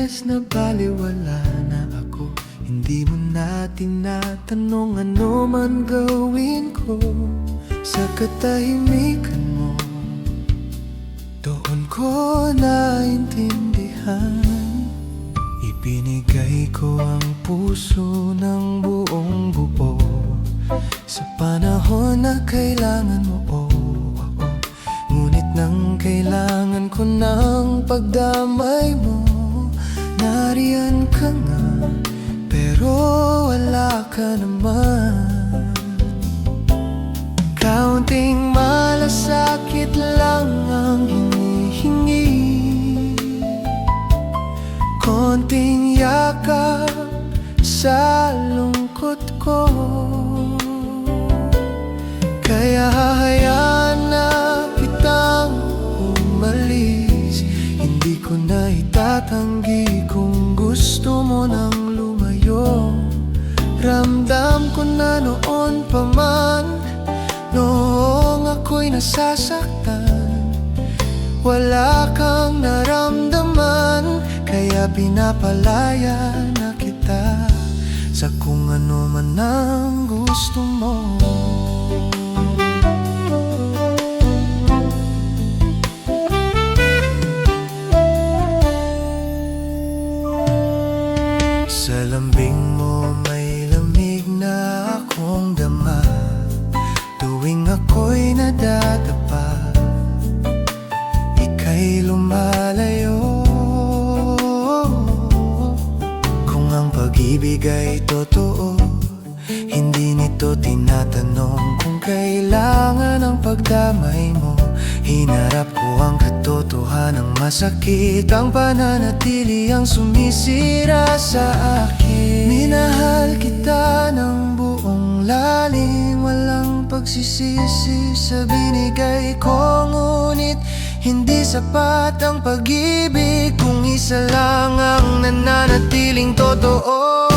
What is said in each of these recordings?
beses na baliwala na ako, hindi mo na tinatanong ano man gawin ko. Sa katahimikan mo, doon ko naintindihan. Ibinigay ko ang puso ng buong buo sa panahon na kailangan mo, ngunit nang kailangan ko ng pagdamay mo, nariyan ka nga, pero wala ka naman. Kaunting malasakit lang ang hinihingi, konting yakap sa lungkot ko. Kaya hahayaan na kitang umalis, hindi ko na itatanggi kung gusto mo nang lumayo. Ramdam ko na noon pa man, noong ako'y nasasaktan, wala kang naramdaman. Kaya pinapalaya na kita sa kung ano man ang gusto mo. Sa lambing mo may lamig na akong dama, tuwing ako'y nadadapa, ika'y lumalayo. Kung ang pag-ibig ay totoo, hindi nito tinatanong kung kailangan ang pagdamay mo. Hinarap ko ang katotohanang masakit, ang pananatili ang sumisira sa akin. Minahal kita ng buong lalim, walang pagsisisi sa binigay ko, ngunit hindi sapat ang pag-ibig kung isa lang ang nananatiling totoo.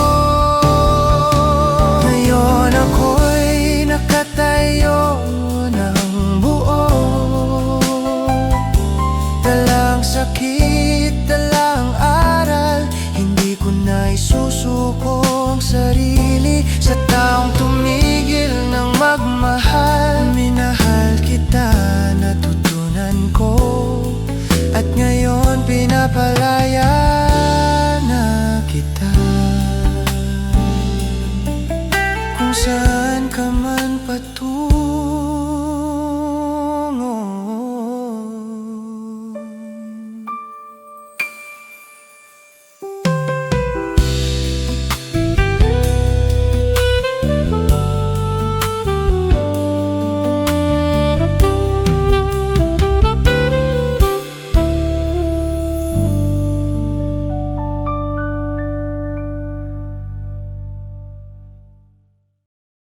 Ngayon ako'y nakatayo ng buo, dalang sakit, dalang aral, hindi ko na isusuko ang sarili sa taong tumigil ng magmahal. Minahal kita, natutunan ko, at ngayon pinapalaya na kita. Kung saan ka man patungo,